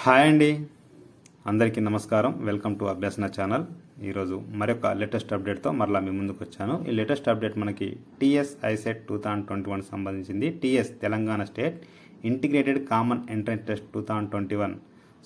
Hi అండి, అందరికీ నమస్కారం. Welcome to Abhyasana channel. ఈరోజు మరొక లేటెస్ట్ అప్డేట్తో మరలా మీ ముందుకు వచ్చాను. ఈ లేటెస్ట్ అప్డేట్ మనకి టీఎస్ ఐసెట్ 2021 సంబంధించింది. TS Telangana state integrated common entrance test 2021.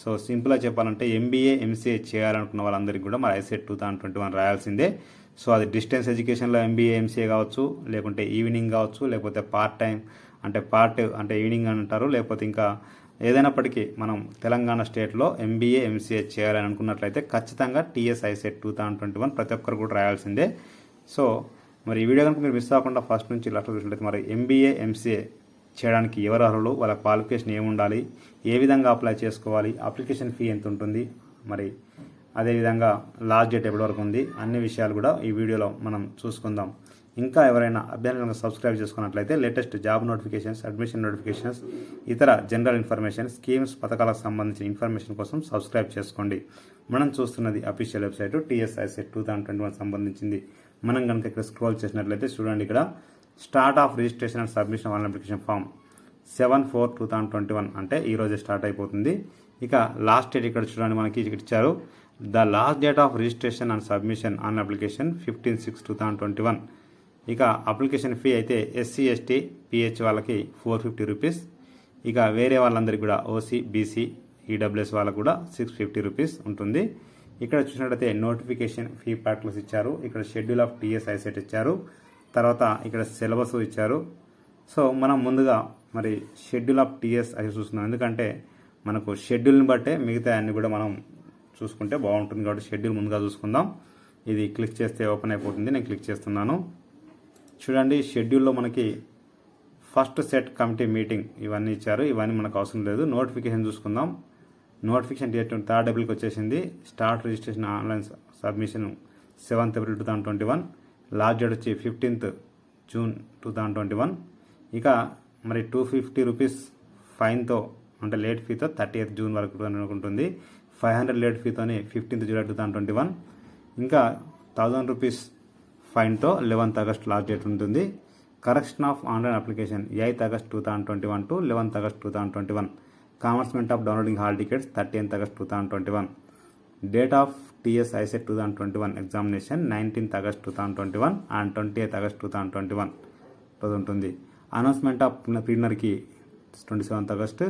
So సింపుల్గా చెప్పాలంటే ఎంబీఏ ఎంసీఏ చేయాలనుకున్న వాళ్ళందరికీ కూడా మరి ఐసెట్ 2021 రాయాల్సిందే. సో అది డిస్టెన్స్ ఎడ్యుకేషన్లో ఎంబీఏ ఎంసీఏ కావచ్చు, లేకుంటే ఈవినింగ్ కావచ్చు, లేకపోతే పార్ట్ టైం అంటే ఈవినింగ్ అంటారు, లేకపోతే ఇంకా ఏదైనప్పటికీ మనం తెలంగాణ స్టేట్లో ఎంబీఏ ఎంసీఏ చేయాలని అనుకున్నట్లయితే ఖచ్చితంగా టీఎస్ ఐసెట్ 2021 ప్రతి ఒక్కరు కూడా రాయాల్సిందే. సో మరి ఈ వీడియో కనుక మీరు మిస్ అవ్వకుండా ఫస్ట్ నుంచి లాస్ట్ చూసినట్లయితే మరి ఎంబీఏ ఎంసీఏ చేయడానికి ఎవరు అర్హులు, వాళ్ళ క్వాలిఫికేషన్ ఏముండాలి, ఏ విధంగా అప్లై చేసుకోవాలి, అప్లికేషన్ ఫీ ఎంత ఉంటుంది, మరి అదేవిధంగా లాస్ట్ డేట్ ఎప్పటి వరకు ఉంది, అన్ని విషయాలు కూడా ఈ వీడియోలో మనం చూసుకుందాం. ఇంకా ఎవరైనా అభ్యర్థులను సబ్స్క్రైబ్ చేసుకున్నట్లయితే latest job notifications, admission notifications, ఇతర జనరల్ ఇన్ఫర్మేషన్, స్కీమ్స్, పథకాలకు సంబంధించిన ఇన్ఫర్మేషన్ కోసం సబ్స్క్రైబ్ చేసుకోండి. మనం చూస్తున్నది అఫీషియల్ వెబ్సైట్ టీఎస్ ఐసెట్ 2021 సంబంధించింది. మనం కనుక ఇక్కడ స్క్రోల్ చేసినట్లయితే చూడండి, ఇక్కడ start of registration and submission online application form 7/4/2021 అంటే ఈరోజే స్టార్ట్ అయిపోతుంది. ఇక లాస్ట్ డేట్ ఇక్కడ చూడండి, మనకి ఇక్కడ ఇచ్చారు. The last date of registration and submission on application 15/6/2021. ఇక అప్లికేషన్ ఫీ అయితే ఎస్సీ ఎస్టీ పిహెచ్ వాళ్ళకి 450 రూపీస్. ఇక వేరే వాళ్ళందరికీ కూడా ఓసీ బీసీ ఈడబ్ల్యూఎస్ వాళ్ళకు కూడా 650 రూపీస్ ఉంటుంది. ఇక్కడ చూసినట్లయితే నోటిఫికేషన్ ఫీ ప్యాటర్న్స్ ఇచ్చారు, ఇక్కడ షెడ్యూల్ ఆఫ్ టీఎస్ ఐసెట్ ఇచ్చారు, తర్వాత ఇక్కడ సిలబస్ ఇచ్చారు. సో మనం ముందుగా మరి షెడ్యూల్ ఆఫ్ టీఎస్ ఐసెట్ చూస్తున్నాం, ఎందుకంటే మనకు షెడ్యూల్ని బట్టే మిగతా అన్ని కూడా మనం చూసుకుంటే బాగుంటుంది. కాబట్టి షెడ్యూల్ ముందుగా చూసుకుందాం. ఇది క్లిక్ చేస్తే ఓపెన్ అయిపోతుంది. నేను క్లిక్ చేస్తున్నాను. చూడండి, షెడ్యూల్లో మనకి ఫస్ట్ సెట్ కమిటీ మీటింగ్ ఇవన్నీ ఇచ్చారు. ఇవన్నీ మనకు అవసరం లేదు. నోటిఫికేషన్ చూసుకుందాం. నోటిఫికేషన్ డేట్ 3rd ఏప్రిల్కి వచ్చేసింది. Start registration online submission 7th April 2021. Last date వచ్చి 15th జూన్ 2021. ఇక మరి 250 రూపీస్ ఫైన్తో అంటే లేట్ ఫీతో 30th జూన్ వరకు ఉంటుంది. 500 లేట్ ఫీతోని 15th జూలై 2021. ఇంకా 1000 రూపీస్ ఫైన్తో 11th ఆగస్ట్ లాస్ట్ డేట్ ఉంటుంది. Correction of online application 8th August 2021 to 11th August 2021. Commencement of downloading hall tickets 13th August 2021. Date of TS ICET 2021 examination 19th August 2021 and 20th August 2021 రోజు ఉంటుంది. Announcement of ప్రిలిమినరీకి 27th August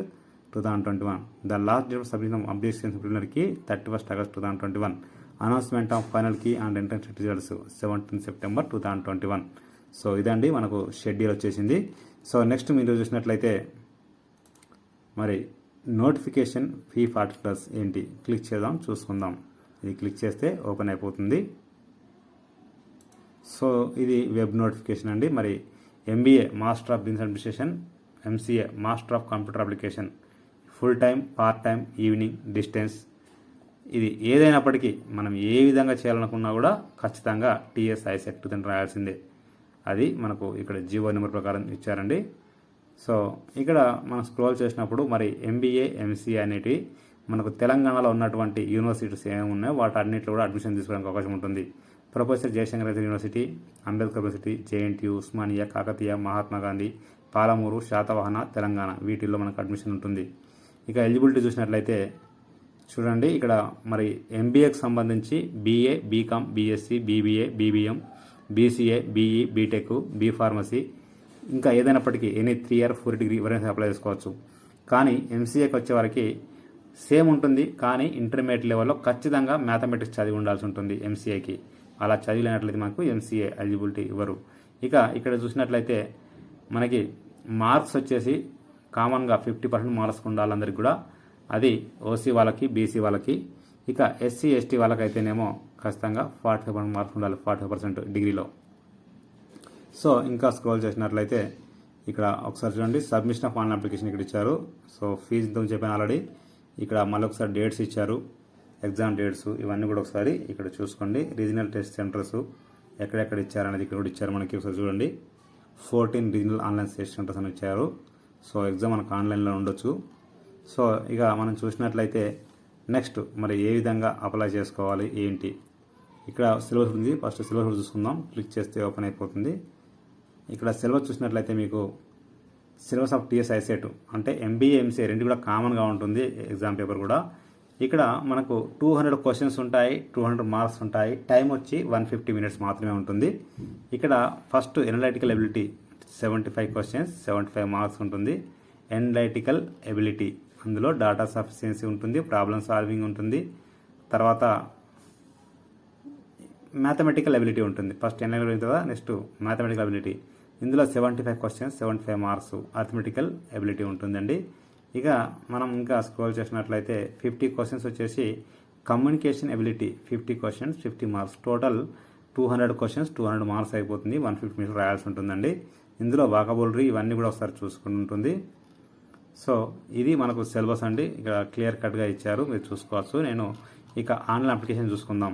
2021. The last date of submission application ప్రిలిమినరీకి 31st August 2021. Announcement of final key and entrance results 17th September 2021. So ఇదండి మనకు schedule వచ్చేసింది. So next మీరు చూసినట్లయితే మరి నోటిఫికేషన్ ఫీ పార్టికులర్స్ ఏంటి క్లిక్ చేద్దాం, చూసుకుందాం. ఇది క్లిక్ చేస్తే ఓపెన్ అయిపోతుంది. సో ఇది వెబ్ నోటిఫికేషన్ అండి. మరి MBA master of business administration, MCA master of computer application, full time, part time, evening, distance, ఇది ఏదైనప్పటికీ మనం ఏ విధంగా చేయాలనుకున్నా కూడా ఖచ్చితంగా టీఎస్ ఐసెట్ 2021 రాయాల్సిందే. అది మనకు ఇక్కడ జీవో నెంబర్ ప్రకారం ఇచ్చారండి. సో ఇక్కడ మనం స్క్రోల్ చేసినప్పుడు మరి ఎంబీఏ ఎంసీఏ అనేటివి మనకు తెలంగాణలో ఉన్నటువంటి యూనివర్సిటీస్ ఏమి ఉన్నాయో వాటి అన్నింటిలో కూడా అడ్మిషన్ తీసుకోవడానికి అవకాశం ఉంటుంది. Professor Jayashankar university, Ambedkar university, JNTU, Osmania, Kakatiya, Mahatma Gandhi, Palamuru, Satavahana, Telangana వీటిల్లో మనకు అడ్మిషన్ ఉంటుంది. ఇక ఎలిజిబిలిటీ చూసినట్లయితే చూడండి, ఇక్కడ మరి ఎంబీఏకి సంబంధించి BA, BCom, BSc, BBA, BBM, BCA, BE, BTech, B pharmacy, ఇంకా ఏదైనప్పటికీ ఎనీ 3 year 4 degree ఎవరైనా అప్లై చేసుకోవచ్చు. కానీ ఎంసీఏకి వచ్చేవారికి సేమ్ ఉంటుంది, కానీ ఇంటర్మీడియట్ లెవెల్లో ఖచ్చితంగా మ్యాథమెటిక్స్ చదివి ఉండాల్సి ఉంటుంది ఎంసీఏకి. అలా చదివినట్లయితే మనకు ఎంసీఏ ఎలిజిబిలిటీ ఇవ్వరు. ఇక ఇక్కడ చూసినట్లయితే మనకి మార్క్స్ వచ్చేసి కామన్గా 50% మార్క్స్ ఉండాలి అందరికి కూడా. అది ఓసీ వాళ్ళకి, బీసీ వాళ్ళకి. ఇక ఎస్సీ ఎస్టీ వాళ్ళకైతేనేమో ఖచ్చితంగా 45% మార్క్స్ ఉండాలి, 45% డిగ్రీలో. సో ఇంకా స్క్రోల్ చేసినట్లయితే ఇక్కడ ఒకసారి చూడండి, సబ్మిషన్ ఆఫ్ ఆన్లైన్ అప్లికేషన్ ఇక్కడ ఇచ్చారు. సో ఫీజు ఇంతకు చెప్పాను ఆల్రెడీ. ఇక్కడ మళ్ళీ ఒకసారి డేట్స్ ఇచ్చారు, ఎగ్జామ్ డేట్స్, ఇవన్నీ కూడా ఒకసారి ఇక్కడ చూసుకోండి. రీజనల్ టెస్ట్ సెంటర్స్ ఎక్కడెక్కడ ఇచ్చారనేది ఇక్కడ కూడా ఇచ్చారు మనకి. ఒకసారి చూడండి, 14 రీజనల్ ఆన్లైన్ టెస్ట్ సెంటర్స్ అని ఇచ్చారు. సో ఎగ్జామ్ మనకు ఆన్లైన్లో ఉండొచ్చు. సో ఇక మనం చూసినట్లయితే నెక్స్ట్ మరి ఏ విధంగా అప్లై చేసుకోవాలి ఏంటి, ఇక్కడ సిలబస్ ఉంది. ఫస్ట్ సిలబస్ చూసుకుందాం. క్లిక్ చేస్తే ఓపెన్ అయిపోతుంది. ఇక్కడ సిలబస్ చూసినట్లయితే మీకు సిలబస్ ఆఫ్ టీఎస్ ఐసెట్ అంటే ఎంబీఏ ఎంసీఏ రెండు కూడా కామన్గా ఉంటుంది ఎగ్జామ్ పేపర్ కూడా. ఇక్కడ మనకు 200 క్వశ్చన్స్ ఉంటాయి, 200 మార్క్స్ ఉంటాయి. టైం వచ్చి 150 మినిట్స్ మాత్రమే ఉంటుంది. ఇక్కడ first analytical ability 75 questions, 75 marks ఉంటుంది. ఎనలైటికల్ ఎబిలిటీ అందులో డాటా సఫిషియన్సీ ఉంటుంది, ప్రాబ్లమ్ సాల్వింగ్ ఉంటుంది, తర్వాత మ్యాథమెటికల్ ఎబిలిటీ ఉంటుంది. ఫస్ట్ ఎనలైటికల్ కదా, నెక్స్ట్ మ్యాథమెటికల్ ఎబిలిటీ. ఇందులో 75 క్వశ్చన్స్, 75 మార్క్స్ ఆర్థమెటికల్ ఎబిలిటీ ఉంటుందండి. ఇక మనం ఇంకా స్క్రోల్ చేసినట్లయితే 50 క్వశ్చన్స్ వచ్చేసి communication ability, 50 questions 50 marks, total 200 questions 200 marks అయిపోతుంది. 150 మినిట్స్ రాయాల్సి ఉంటుందండి. ఇందులో వాకబులరీ ఇవన్నీ కూడా ఒకసారి చూసుకుని ఉంటుంది. సో ఇది మనకు సిలబస్ అండి, ఇక్కడ క్లియర్ కట్గా ఇచ్చారు, మీరు చూసుకోవచ్చు. నేను ఇక ఆన్లైన్ అప్లికేషన్ చూసుకుందాం.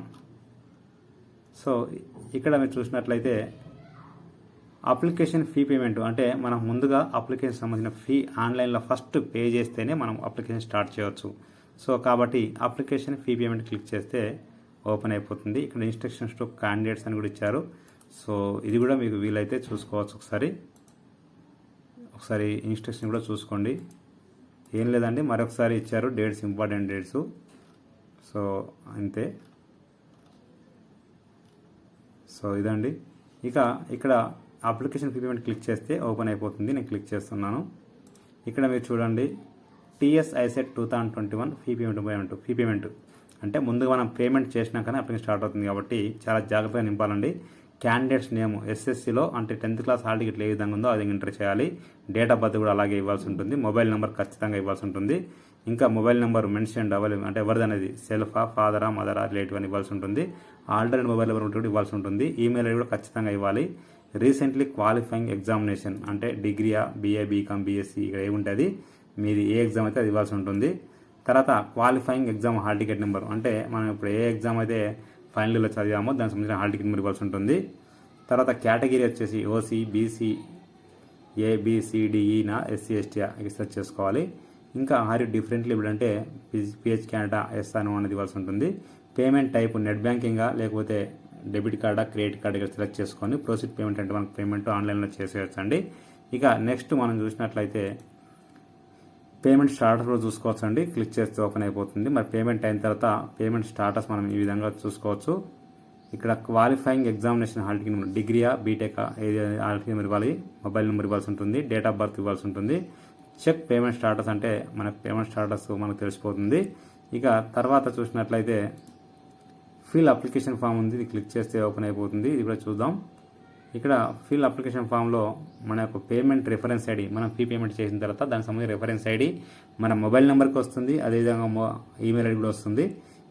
సో ఇక్కడ మీరు చూసినట్లయితే అప్లికేషన్ ఫీ పేమెంట్ అంటే మనం ముందుగా అప్లికేషన్ సంబంధించిన ఫీ ఆన్లైన్లో ఫస్ట్ పే చేస్తేనే మనం అప్లికేషన్ స్టార్ట్ చేయవచ్చు. సో కాబట్టి అప్లికేషన్ ఫీ పేమెంట్ క్లిక్ చేస్తే ఓపెన్ అయిపోతుంది. ఇక్కడ ఇన్స్ట్రక్షన్స్ టు క్యాండిడేట్స్ అని కూడా ఇచ్చారు. సో ఇది కూడా మీకు వీలైతే చూసుకోవచ్చు. ఒకసారి ఇన్స్ట్రక్షన్ కూడా చూసుకోండి. ఏం లేదండి, మరొకసారి ఇచ్చారు డేట్స్, ఇంపార్టెంట్ డేట్స్. సో అంతే. సో ఇదండి. ఇక ఇక్కడ అప్లికేషన్ ఫీ పేమెంట్ క్లిక్ చేస్తే ఓపెన్ అయిపోతుంది. నేను క్లిక్ చేస్తున్నాను. ఇక్కడ మీరు చూడండి టీఎస్ ఐసెట్ 2021 ఫీ పేమెంట్ అంటే ముందుగా మనం పేమెంట్ చేసినాకనే అప్లికేషన్ స్టార్ట్ అవుతుంది కాబట్టి చాలా జాగ్రత్తగా నింపాలండి. క్యాండిడేట్స్ నేమ్ ఎస్ఎస్సిలో అంటే 10th క్లాస్ హాల్ టికెట్ ఏ విధంగా ఉందో అది ఎంటర్ చేయాలి. డేట్ ఆఫ్ బర్త్ కూడా అలాగే ఇవ్వాల్సి ఉంటుంది. మొబైల్ నెంబర్ ఖచ్చితంగా ఇవ్వాల్సి ఉంటుంది. ఇంకా మొబైల్ నెంబర్ మెన్షన్ అవైలబుల్ అంటే ఎవరిది అనేది సెల్ఫా, ఫాదరా, మదరా, రిలేటివ్ అని ఇవ్వాల్సి ఉంటుంది. ఆల్టర్నేట్ మొబైల్ నెంబర్ కూడా ఇవ్వాల్సి ఉంటుంది. ఈమెయిల్ ఐడి కూడా ఖచ్చితంగా ఇవ్వాలి. రీసెంట్లీ క్వాలిఫైయింగ్ ఎగ్జామినేషన్ అంటే డిగ్రీయా, బీఏ, బీకామ్, బీఎస్సీ ఇక్కడ ఏముంటుంది మీది ఏ ఎగ్జామ్ అయితే అది ఇవ్వాల్సి ఉంటుంది. తర్వాత qualifying exam hall ticket number అంటే మనం ఇప్పుడు ఏ ఎగ్జామ్ అయితే ఫైనల్ ఇయర్లో చదివామో దానికి సంబంధించిన హాల్ టికెట్ నెంబర్ ఇవ్వాల్సి ఉంటుంది. తర్వాత కేటగిరీ వచ్చేసి ఓసీ, బీసీ, ఏబిసిడిఈనా, ఎస్సీ, ఎస్టీ సెర్చ్ చేసుకోవాలి. ఇంకా ఆర్ యూ డిఫరెంట్లీ ఇప్పుడు అంటే పిహెచ్ కెనడా ఎస్ అని అనేది ఇవ్వాల్సి ఉంటుంది. పేమెంట్ టైప్ నెట్ బ్యాంకింగా లేకపోతే డెబిట్ కార్డా, క్రెడిట్ కార్డ్ ఇక్కడ సెలెక్ట్ చేసుకొని ప్రొసీడ్ పేమెంట్ అంటే మనకు పేమెంట్ ఆన్లైన్లో చేసేయచ్చండి. ఇక నెక్స్ట్ మనం చూసినట్లయితే పేమెంట్ స్టాటస్ కూడా చూసుకోవచ్చు అండి. క్లిక్ చేస్తే ఓపెన్ అయిపోతుంది. మరి పేమెంట్ అయిన తర్వాత పేమెంట్ స్టాటస్ మనం ఈ విధంగా చూసుకోవచ్చు. ఇక్కడ qualifying examination hall ticket number డిగ్రీయా, బీటెకా ఏది హాల్ టికెట్ నెంబర్ ఇవ్వాలి, మొబైల్ నెంబర్ ఇవ్వాల్సి ఉంటుంది, డేట్ ఆఫ్ బర్త్ ఇవ్వాల్సి ఉంటుంది. చెక్ పేమెంట్ స్టాటస్ అంటే మనకు పేమెంట్ స్టాటస్ మనకు తెలిసిపోతుంది. ఇక తర్వాత చూసినట్లయితే ఫిల్ అప్లికేషన్ ఫామ్ ఉంది, ఇది క్లిక్ చేస్తే ఓపెన్ అయిపోతుంది. ఇది కూడా చూద్దాం. ఇక్కడ ఫిల్ అప్లికేషన్ ఫామ్లో మన యొక్క పేమెంట్ రిఫరెన్స్ ఐడి, మనం ఫీ పేమెంట్ చేసిన తర్వాత దానికి సంబంధించిన రిఫరెన్స్ ఐడి మన మొబైల్ నెంబర్కి వస్తుంది, అదేవిధంగా ఈమెయిల్ ఐడి కూడా వస్తుంది.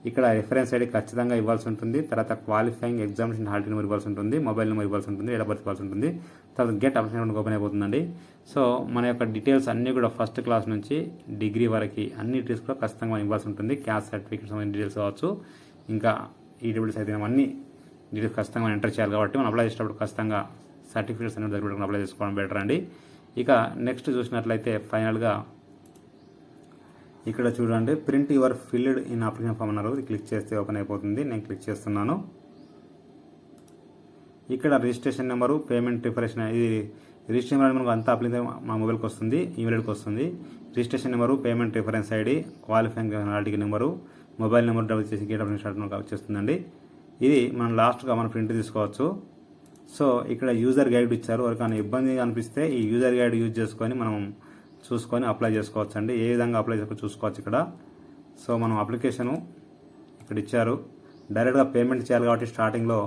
ఇక్కడ రిఫరెన్స్ ఐడి ఖచ్చితంగా ఇవ్వాల్సి ఉంటుంది. తర్వాత qualifying examination hall ticket number ఇవ్వాల్సి ఉంటుంది, మొబైల్ నెంబర్ ఇవ్వాల్సి ఉంటుంది, డేట్ ఆఫ్ బర్త్ ఇవ్వాల్సి ఉంటుంది. తర్వాత గెట్ అప్లికేషన్ ఓపెన్ అయిపోతుందండి. సో మన యొక్క డీటెయిల్స్ అన్నీ కూడా ఫస్ట్ క్లాస్ నుంచి డిగ్రీ వరకు అన్ని డీటెయిల్స్ కూడా ఖచ్చితంగా మనం ఇవ్వాల్సి ఉంటుంది. క్యాస్ట్ సర్టిఫికేట్స్ సంబంధించిన డీటెయిల్స్ కావచ్చు, ఇంకా ఈడబ్ల్యూఎస్ అయితే అన్ని డీటెయిల్స్ ఖచ్చితంగా మనం ఎంటర్ చేయాలి కాబట్టి మనం అప్లై చేసేటప్పుడు ఖచ్చితంగా సర్టిఫికేట్స్ అనేది దగ్గర అప్లై చేసుకోవడం బెటర్ అండి. ఇక నెక్స్ట్ చూసినట్లయితే ఫైనల్గా ఇక్కడ చూడండి print your filled in application form అన్నారు, ఇది క్లిక్ చేస్తే ఓపెన్ అయిపోతుంది. నేను క్లిక్ చేస్తున్నాను. ఇక్కడ రిజిస్ట్రేషన్ నెంబరు, పేమెంట్ ప్రిపరేషన్, ఇది రిజిస్ట్రేషన్ నెంబర్ మనకు అంతా అప్లికేషన్ మా మొబైల్కి వస్తుంది, ఈమెయిల్ ఐడికి వస్తుంది. Registration number, payment reference ID, qualifying hall ticket number, mobile number double చేసి గేట్ అప్లికేషన్ స్టార్ట్ వచ్చేస్తుందండి. ఇది మనం లాస్ట్గా మనం ప్రింట్ తీసుకోవచ్చు. సో ఇక్కడ యూజర్ గైడ్ ఇచ్చారు. ఎవరికైనా ఇబ్బంది అనిపిస్తే ఈ యూజర్ గైడ్ యూజ్ చేసుకొని మనం చూసుకొని అప్లై చేసుకోవచ్చు అండి. ఏ విధంగా అప్లై చేసుకోవచ్చు చూసుకోవచ్చు ఇక్కడ. సో మనం అప్లికేషను ఇక్కడ ఇచ్చారు. డైరెక్ట్గా పేమెంట్ చేయాలి కాబట్టి స్టార్టింగ్లో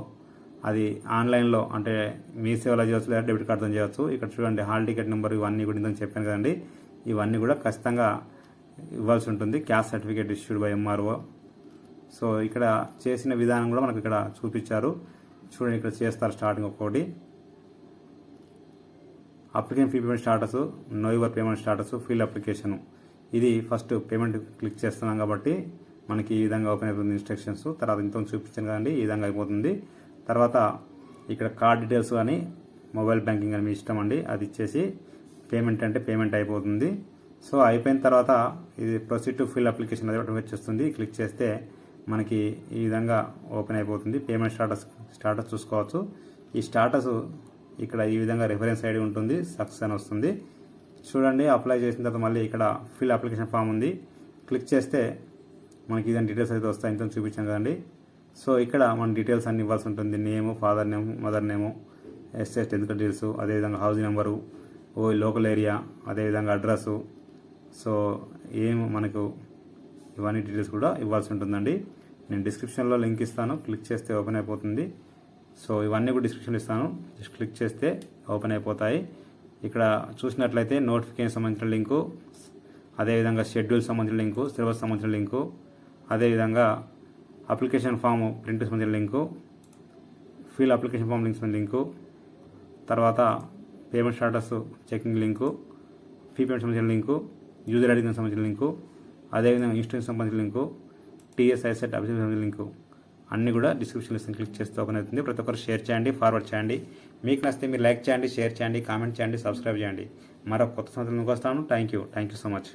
అది ఆన్లైన్లో అంటే మీ సేవలో చేయవచ్చు లేదా డెబిట్ కార్డుతో చేయవచ్చు. ఇక్కడ చూడండి హాల్ టికెట్ నెంబర్ ఇవన్నీ కూడా ఇంతకు చెప్పాను కదండి, ఇవన్నీ కూడా ఖచ్చితంగా ఇవ్వాల్సి ఉంటుంది. Caste certificate issued by MRO. So ఇక్కడ చేసిన విధానం కూడా మనకు ఇక్కడ చూపించారు. చూడండి ఇక్కడ చేస్తారు స్టార్టింగ్ ఒక్కొక్కటి. Application fee payment status, know your payment status, fill application. ఇది ఫస్ట్ పేమెంట్ క్లిక్ చేస్తున్నాం కాబట్టి మనకి ఈ విధంగా ఓపెన్ అయిపోతుంది ఇన్స్ట్రక్షన్స్. తర్వాత ఇంత చూపించాను కదండి, ఈ విధంగా అయిపోతుంది. తర్వాత ఇక్కడ కార్డ్ డీటెయిల్స్ కానీ మొబైల్ బ్యాంకింగ్ అని మీ ఇష్టం అండి, అది ఇచ్చేసి పేమెంట్ అంటే పేమెంట్ అయిపోతుంది. సో అయిపోయిన తర్వాత ఇది ప్రొసీడ్ టు ఫిల్ అప్లికేషన్ అది ఒకటి వచ్చేస్తుంది. క్లిక్ చేస్తే మనకి ఈ విధంగా ఓపెన్ అయిపోతుంది. పేమెంట్ స్టాటస్ చూసుకోవచ్చు. ఈ స్టాటస్ ఇక్కడ ఈ విధంగా రిఫరెన్స్ ఐడి ఉంటుంది, సక్సెస్ అని వస్తుంది. చూడండి, అప్లై చేసిన తర్వాత మళ్ళీ ఇక్కడ ఫిల్ అప్లికేషన్ ఫామ్ ఉంది. క్లిక్ చేస్తే మనకి ఇదని డీటెయిల్స్ అయితే వస్తాయి. ఇంత చూపించాం కదండి. సో ఇక్కడ మన డీటెయిల్స్ అన్ని ఇవ్వాల్సి ఉంటుంది. Name, father name, mother name, SS 10th details, అదేవిధంగా హౌస్ నెంబరు, లోకల్ ఏరియా, అదేవిధంగా అడ్రస్సు. సో మనకు ఇవన్నీ డీటెయిల్స్ కూడా ఇవ్వాల్సి ఉంటుందండి. నేను డిస్క్రిప్షన్లో లింక్ ఇస్తాను, క్లిక్ చేస్తే ఓపెన్ అయిపోతుంది. సో ఇవన్నీ కూడా డిస్క్రిప్షన్లో ఇస్తాను, జస్ట్ క్లిక్ చేస్తే ఓపెన్ అయిపోతాయి. ఇక్కడ చూసినట్లయితే నోటిఫికేషన్ సంబంధించిన లింకు, అదేవిధంగా షెడ్యూల్ సంబంధించిన లింకు, సిలబస్ సంబంధించిన లింకు, అదేవిధంగా అప్లికేషన్ ఫామ్ ప్రింట్ సంబంధించిన link, fill application form links link, తర్వాత payment status checking link, fee payment సంబంధించిన లింకు, యూజర్ ఐడి సంబంధించిన లింకు, అదేవిధంగా ఇన్స్టెన్స్ సంబంధించిన లింకు, టీఎస్ ఐసెట్ అప్లికేషన్ సంబంధించిన లింకు అన్నీ కూడా డిస్క్రిప్షన్ లిస్ట్ క్లిక్ చేస్తే ఓపెన్ అవుతుంది. ప్రతి ఒక్కరు షేర్ చేయండి, ఫార్వర్డ్ చేయండి. మీకు నచ్చితే మీరు లైక్ చేయండి, షేర్ చేయండి, కామెంట్ చేయండి, సబ్స్క్రైబ్ చేయండి. మరొక కొత్త సంవత్సరం వస్తాను. Thank you so much.